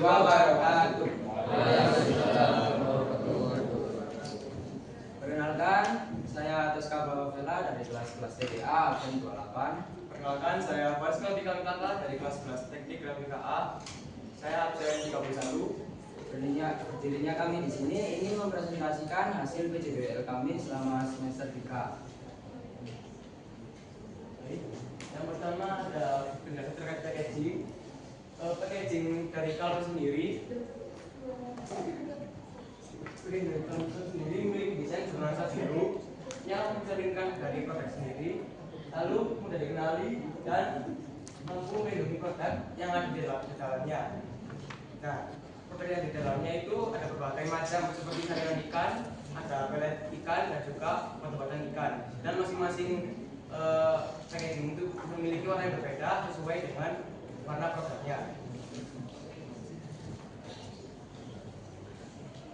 wabarakatuh. Perkenalkan, saya Toska Bawavela dari kelas TPA absen 28. Perkenalkan, saya Faisal Bikantata dari kelas 11 Teknik Grafika A. Saya absen 31. Berdirinya kami di sini ingin mempresentasikan hasil PJBL kami selama semester 3. Yang pertama ada penjelasan terkait packaging. Packaging dari Kalpa sendiri. Packaging dari Kalpa sendiri memiliki desain bernuansa biru yang mencerminkan dari produk sendiri, lalu mudah dikenali dan mampu melindungi produk yang ada di dalamnya. Nah, produk yang di dalamnya itu ada berbagai macam seperti saringan ikan, ada pelet ikan dan juga obat-obatan ikan. Dan masing-masing packaging itu memiliki warna yang berbeda sesuai dengan warna produknya.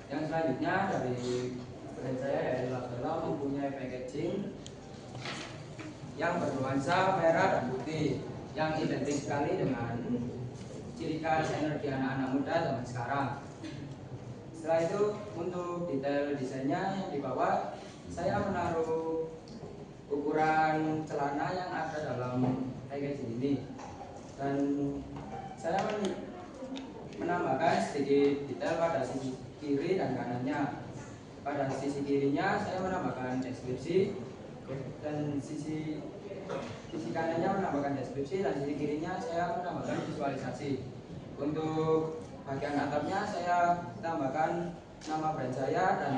Yang selanjutnya dari brand saya yaitu Labella mempunyai packaging yang bernuansa merah dan putih yang identik sekali dengan ciri khas energi anak-anak muda zaman sekarang. Setelah itu untuk detail desainnya yang di bawah saya menaruh ukuran celana yang ada dalam packaging ini dan saya menambahkan sedikit detail pada sisi kiri dan kanannya. Pada sisi kirinya saya menambahkan deskripsi dan sisi kanannya menambahkan deskripsi dan sisi kirinya saya menambahkan visualisasi. Untuk bagian atapnya saya tambahkan nama brand saya dan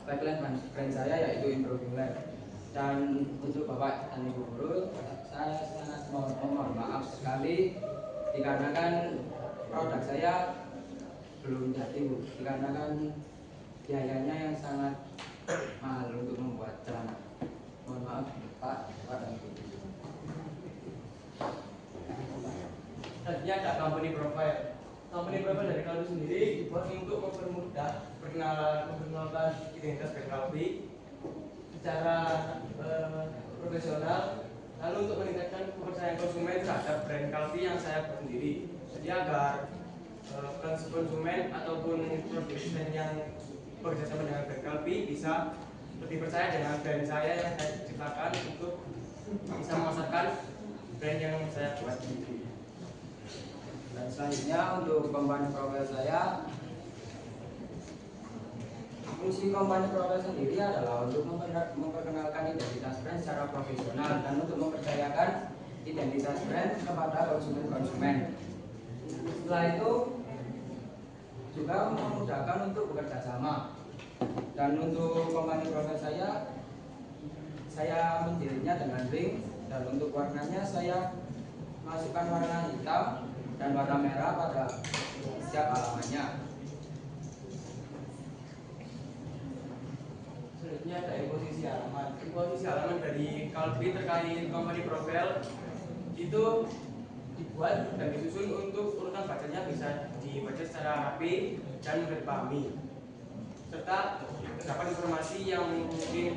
backline brand saya yaitu Improving Lab. Dan untuk Bapak dan Ibu guru, saya sangat mohon maaf sekali dikarenakan produk saya belum jadi, Bu, dikarenakan biayanya yang sangat mahal untuk membuat celana. Mohon maaf Pak dan Ibu. Selanjutnya ada company profile. Company profile dari Kalpa sendiri dibuat untuk mempermudah memperkenalkan identitas brand Kalpa secara profesional, lalu untuk meningkatkan kepercayaan konsumen terhadap brand Kalpa yang saya buat sendiri. Jadi agar konsumen ataupun produsen yang bekerjasama dengan brand Kalpa bisa lebih percaya dengan brand saya yang saya ciptakan untuk bisa memasarkan brand yang saya buat sendiri. Dan selanjutnya untuk company profile saya, fungsi company profile sendiri adalah untuk memperkenalkan identitas brand secara profesional dan untuk mempercayakan identitas brand kepada konsumen-konsumen. Setelah itu juga memudahkan untuk bekerja sama. Dan untuk company profile saya menjadinya dengan ring, dan untuk warnanya saya masukkan warna hitam dan warna merah pada setiap halamannya. Selanjutnya ada imposisi halaman. Imposisi halaman dari Kalpa terkait company profile itu dibuat dan disusun untuk urutan bacanya bisa dibaca secara rapi dan mudah dipahami, serta terdapat informasi yang mungkin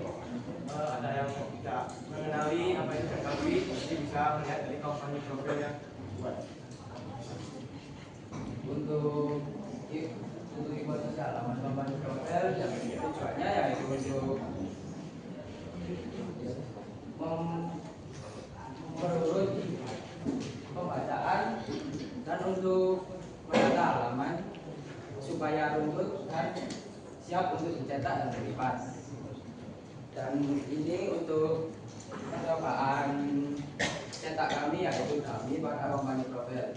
ada yang tidak mengenali apa itu brand Kalpa, jadi bisa melihat dari company profile yang dibuat. Untuk imposisi halaman company profile yang tujuannya yaitu untuk memperurut pembacaan dan untuk menata halaman supaya runtut dan siap untuk dicetak dan dilipat. Dan ini untuk percobaan cetak kami yaitu kami pada company profile.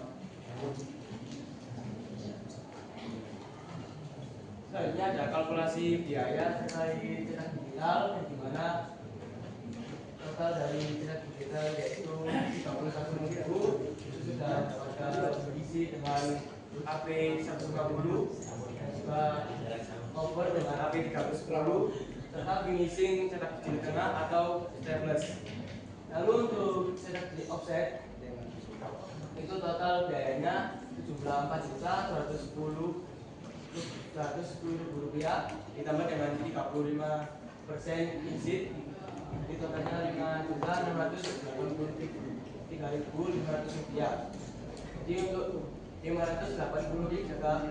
Selanjutnya ada kalkulasi biaya terkait cetak digital, di mana total dari cetak digital yaitu 31.000 itu sudah dapat berisi dengan AP 150 dan juga cover dengan AP 310 serta finishing cetak di tengah atau staples. Lalu untuk cetak di offset itu total biayanya jumlah 4.210.000 rupiah ditambah dengan 35% insit di totalnya 5.683.500 rupiah. Jadi untuk 580 dikali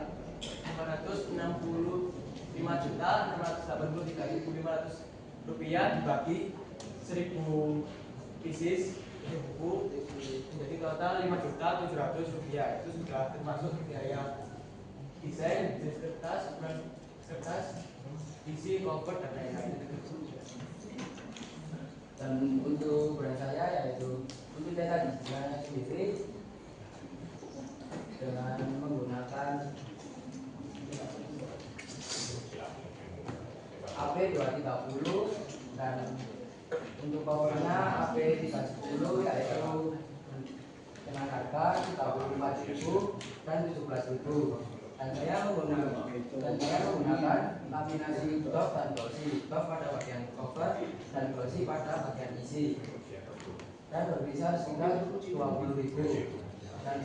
565.683.500 rupiah dibagi 1000 pieces ini buku jadi total 5.700.000 rupiah. Itu sudah termasuk biaya desain kertas isi cover dan lain-lain. Dan untuk brand saya yaitu untuk cetak digitalnya sendiri dengan menggunakan AP230 dan untuk covernya AP310 yaitu dengan harga 35.000 dan 17.000. Dan saya menggunakan laminasi top dan glossy, top pada bagian cover dan glossy pada bagian isi, dan berkisar sekitar 20.000. Dan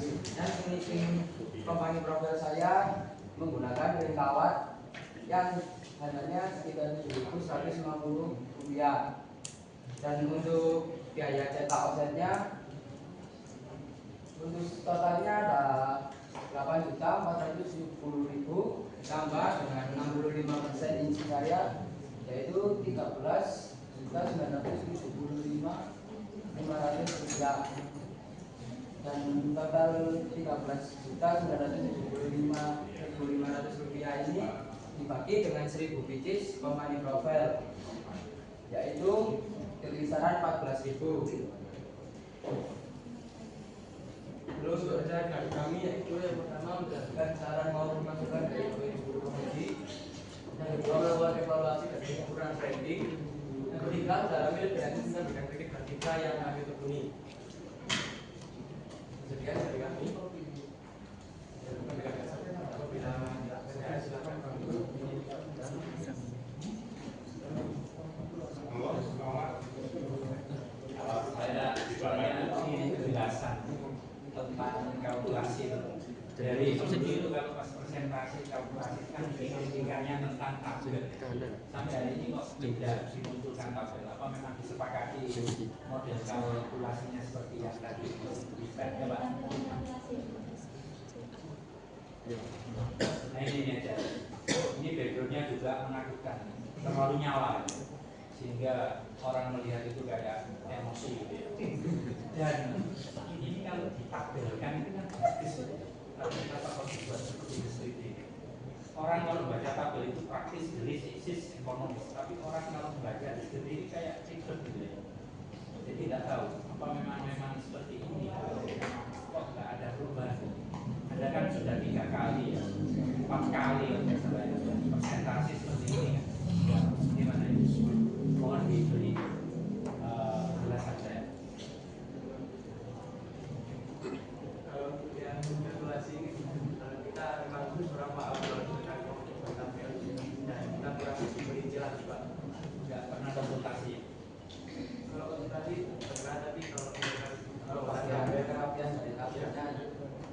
finishing company profil saya menggunakan ring kawat yang harganya sekitar 7.150 rupiah. Dan untuk biaya cetak offsetnya untuk totalnya ada 8.470.000 tambah dengan 65% isi saya yaitu 13.975.500 rupiah. Dan total 13.975.500 rupiah ini dibagi dengan 1000 pieces company profile yaitu kisaran 14.000. Terus untuk acara dari kami yaitu yang pertama berdasarkan saran maupun masukan dari guru komedi, yang kedua melakukan evaluasi dari ukuran branding, yang ketiga mendalami lebih lanjut tentang bidang kritik grafika yang kami tekuni. Sekian dari kami. Apabila saya silakan Pak Guru. Saya ingin penjelasan tentang kalkulasi dari itu kalau pas presentasi kalkulasi kan tingkatnya tentang tabel sampai hari ini kok tidak dimunculkan tabel apa memang disepakati model kalkulasinya seperti yang tadi bisa ya Pak? Nah ini aja, ini backgroundnya juga menakutkan, terlalu nyala sehingga orang melihat itu kayak emosi gitu ya. Dan ini kalau ditabelkan itu kan praktis, tapi kenapa kok dibuat seperti ini? Orang kalau baca tabel itu praktis, gelis, eksis, ekonomis, tapi orang kalau membaca sendiri kayak ribet gitu ya. Jadi tidak tahu apa memang seperti ini kok nggak ada perubahan. Ada kan sudah 3 kali ya, 4 kali ya presentasi seperti ini kan. Gimana ini? Mohon diberi penjelasan saya. Untuk yang kalkulasi kita memang beberapa awal tentang tabel dan kita kurang berinci lagi Pak. Nggak pernah konsultasi. Kalau konsultasi pernah, tapi kalau bagian kerapian dari tabelnya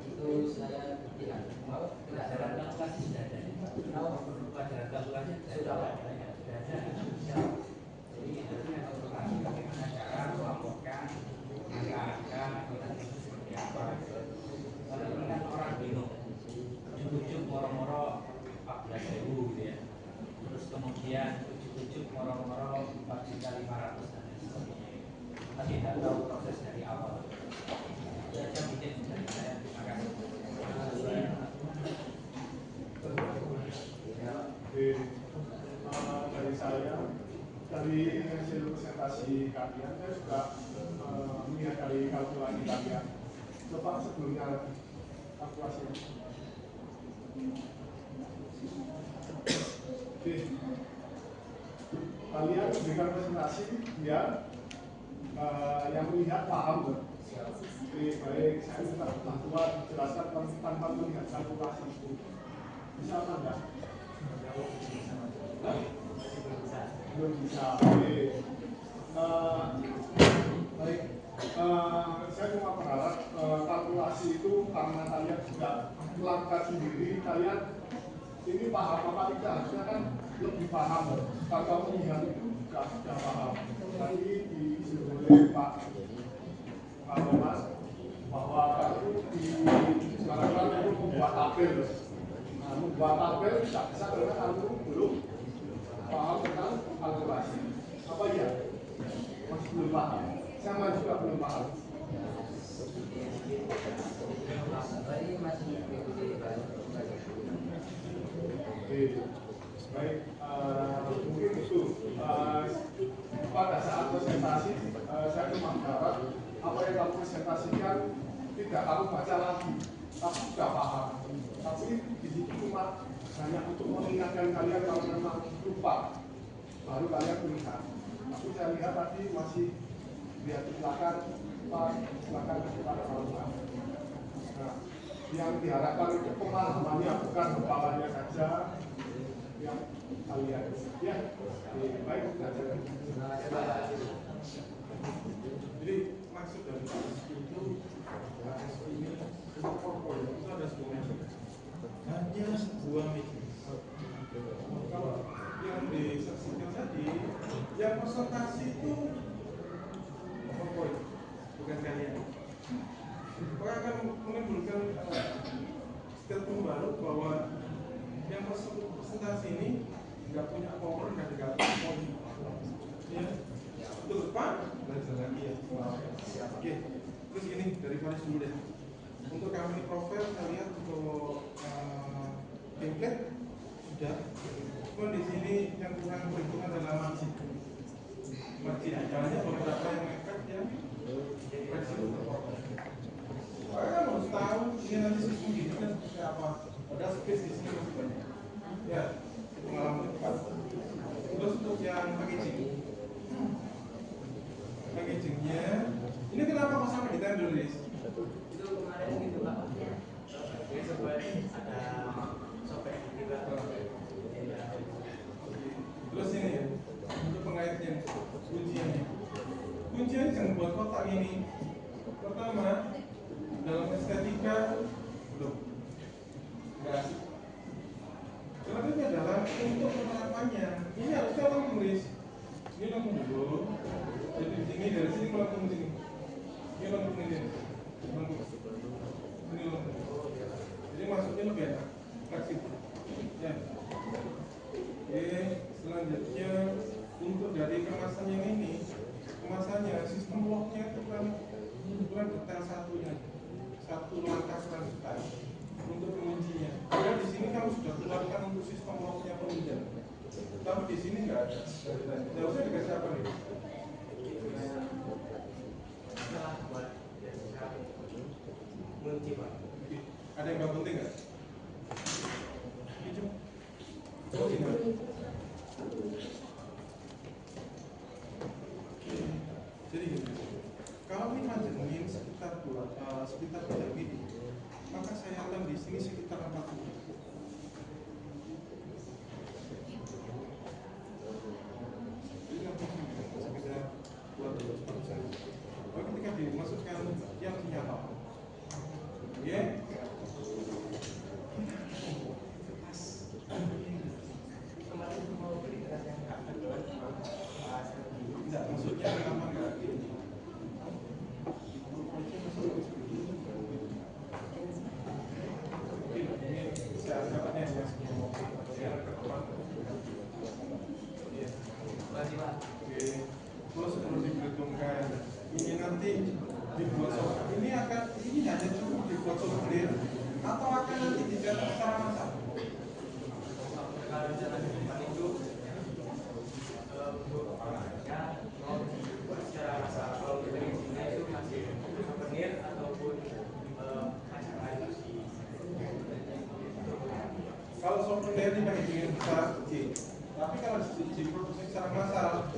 itu saya tidak mau. Pelajaran kalkulasi sudah ada. Pelajaran kalkulasi sudah ada. Jadi harusnya konsultasi bagaimana cara melaporkan angka-angka itu seperti apa. Kalau ini kan orang bingung, ujuk-ujuk moro-moro 14.000 gitu ya. Terus kemudian ujuk-ujuk moro-moro 4.500.000 dan lain sebagainya. Tapi tidak tahu proses dari awal. Ya, saya mungkin dari saya. Terima kasih. Dari saya, dari hasil presentasi kalian, saya juga melihat dari kalkulasi kalian. Coba sebelumnya kalkulasinya. Oke, kalian memberikan presentasi biar yang melihat paham. Oke, baik, saya minta bantuan jelaskan tanpa melihat kalkulasi itu. Bisa apa enggak? Belum bisa. Oke. Baik. Saya cuma berharap kalkulasi itu karena kalian juga melakukan sendiri, kalian ini paham apa tidak? Harusnya kan lebih paham. Kalau melihat itu juga sudah paham. Tadi diisi oleh Pak Thomas bahwa itu di sekarang tabel. Nah, membuat tabel tidak bisa karena kamu belum paham tentang kalkulasi. Apa ya? Masih belum paham. Sama juga belum paham. Tadi masih mengikuti Oke, baik. Mungkin itu pada saat presentasi saya cuma berharap apa yang kamu presentasikan tidak kamu baca lagi, tapi sudah paham. Tapi di situ cuma hanya untuk mengingatkan kalian kalau memang lupa, baru kalian melihat. Tapi saya lihat tadi masih lihat di belakang, silakan kepada kawan-kawan. Nah, yang diharapkan itu pemahamannya bukan kepalanya saja yang kalian. Ya, baik saja. Jadi maksud dari itu ini PowerPoint itu ada sebuah meeting, hanya sebuah meeting. Kalau yang disaksikan tadi, yang presentasi itu PowerPoint, bukan kalian. Orang akan menimbulkan statement baru bahwa yang presentasi ini nggak punya power dan nggak punya poin. Ya, untuk depan belajar lagi ya. Oke, terus ini dari Faris dulu deh. Untuk kami profil saya lihat untuk template sudah. Cuma di sini yang kurang berhitungan adalah margin. Caranya beberapa yang nekat yang fleksibel. Saya kan harus tahu ini nanti sistem gini kan seperti apa. Padahal space di sini masih banyak. Ya, pengalaman cepat. Terus untuk yang packagingnya, ini kenapa kok sampai ditempel guys? Itu kemarin gitu Pak. Jadi sempat ada sobek juga. Terus ini ya, untuk pengaitnya, kunciannya. Kunciannya jangan buat kotak ini. Pertama, dalam estetika belum enggak. Karena ini adalah untuk penerapannya. Ini harusnya langsung tulis. Ini langsung dulu. Jadi ini dari sini langsung sini. Ini langsung ini. Ini langsung. Jadi masuknya lebih enak, fleksibel. Ya. Oke, selanjutnya untuk dari kemasan yang ini, kemasannya sistem locknya itu kan detail satunya. Satu langkah selanjutnya untuk penguncinya. Karena di sini kamu sudah keluarkan untuk sistem locknya penguncian. Tapi di sini nggak ada. Harusnya dikasih apa nih? Setelah buat kunci Pak. Ada yang nggak penting nggak? Oh, ini. Jadi gini, kalau ini manjenin sekitar 3 mili, maka saya akan di sini sekitar 40. Jadi sekitar 200%. Lalu ketika dimasukkan yang nyata, ya. Tidak, maksudnya kenapa enggak? Terus perlu diperhitungkan ini nanti dibuat software ini hanya cukup dibuat software atau akan nanti dicetak secara massal. Kalau jalan di depan itu untuk orangnya mau dibuat secara massal. Kalau kita di sini itu masih souvenir ataupun macam lain sih. Kalau souvenir ini packaging besar kecil, tapi kalau diproduksi secara massal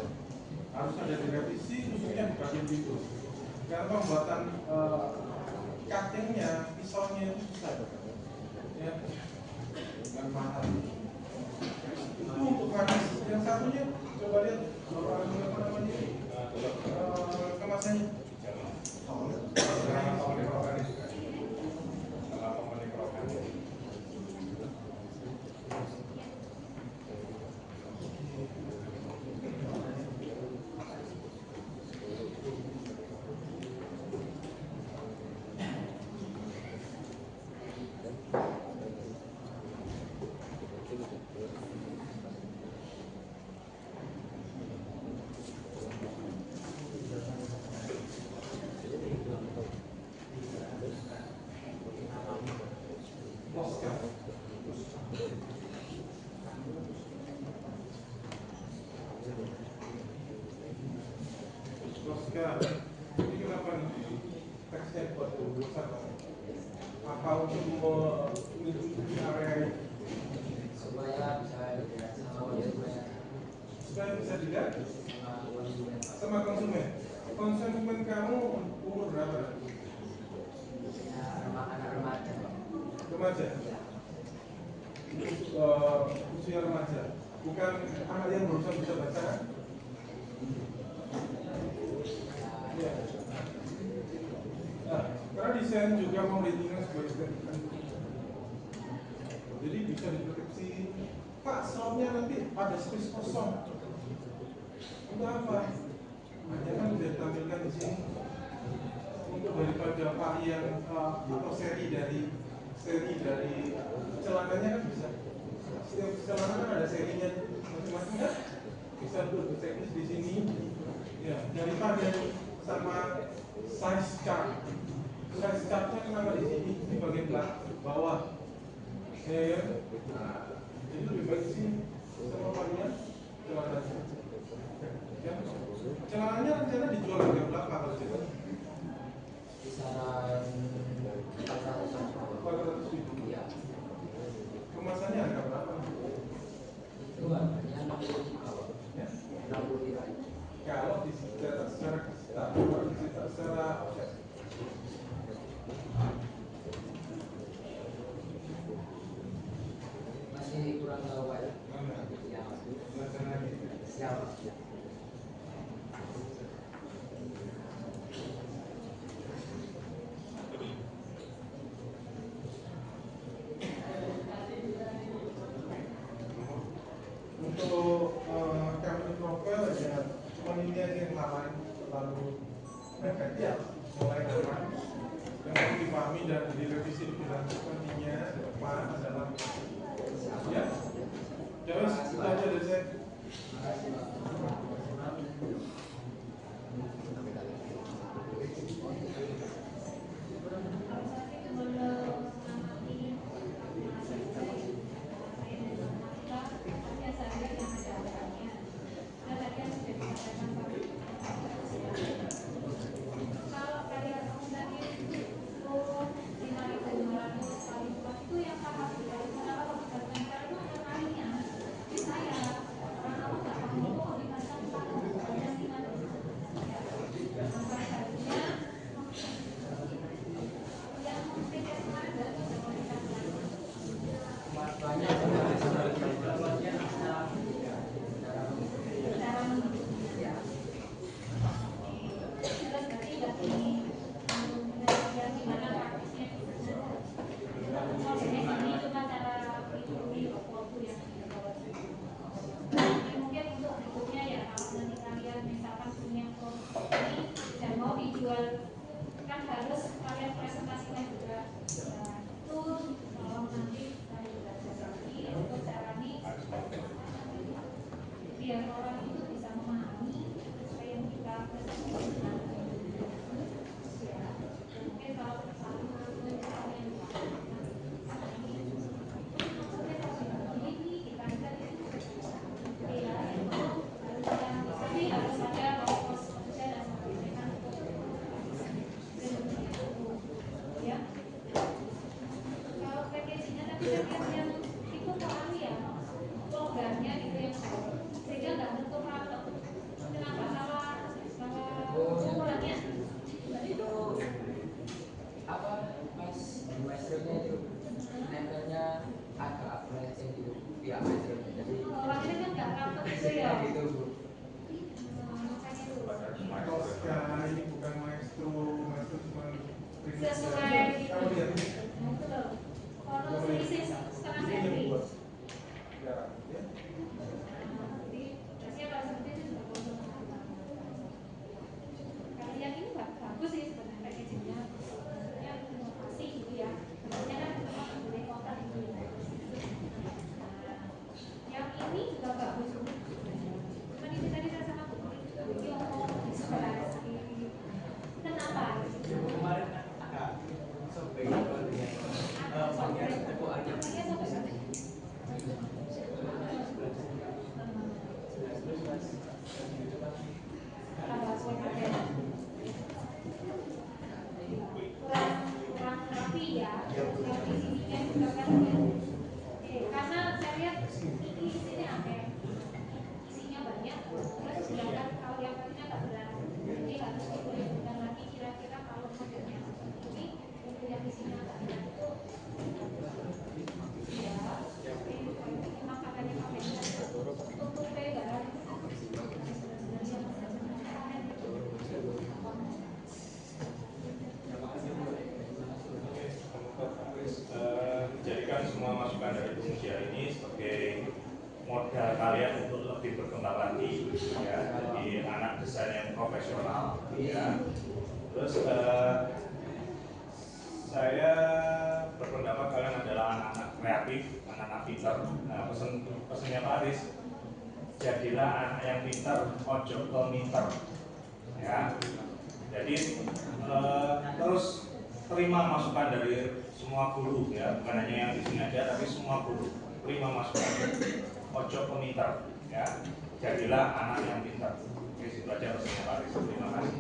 harus ada direvisi khususnya di bagian itu. Karena pembuatan cuttingnya, pisaunya itu susah, ya, dan mahal. Itu untuk habis. Yang satunya coba lihat apa namanya kemasannya. Tosca, ini kenapa teksnya buat bosan? Apa untuk melindungi area ini? supaya bisa dilihat sama konsumen, Supaya bisa dilihat sama konsumen. sama konsumen. Konsumen kamu umur berapa? Anak remaja. Remaja. Usia remaja. Bukan anak yang berusaha bisa baca. Ya. Nah, karena desain juga memiliki sebagai estetika. Jadi bisa diproteksi. Pak, slotnya nanti ada space kosong. Untuk apa? Hanya kan sudah ditampilkan di sini. Untuk daripada Pak yang atau seri dari celananya kan bisa. Setiap celana kan ada serinya macam-macam kan? Bisa untuk teknis di sini. Ya, daripada sama size chart. Size chartnya kenapa di sini di bagian bawah? Nah, jadi lebih baik di sini sama varian celananya. Ya, celananya rencana dijual harga berapa kalau celan? Kisaran 400.000. ya. Kemasannya harga berapa? Itu harganya 60 juta. Ya? 60 juta. Kalau secara offset. Masih kurang tahu Pak ya. Ya. Siap. Untuk company profile ya cuma ini aja yang lain lalu efektif mulai aman yang perlu dipahami dan direvisi lebih lanjut nantinya ke depan adalah ya jadi itu aja dari saya. semua masukan dari Bu Mutia ini sebagai modal kalian untuk lebih berkembang lagi, ya, jadi anak desain yang profesional, ya. Terus saya berpendapat kalian adalah anak-anak kreatif, anak-anak pintar. Nah, pesannya Pak Aris, jadilah anak yang pintar, ojo komiter, ya. Jadi terus terima masukan dari semua guru, ya, bukan hanya yang di sini aja, tapi semua guru terima masukan, ojo komiter, ya. Jadilah anak yang pintar. Oke, itu aja pesannya Pak Aris. Terima kasih.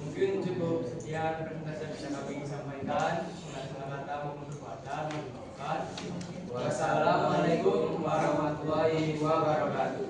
Mungkin cukup sekian presentasi yang bisa kami sampaikan. Dengan kata maupun perbuatan, wassalamualaikum warahmatullahi wabarakatuh.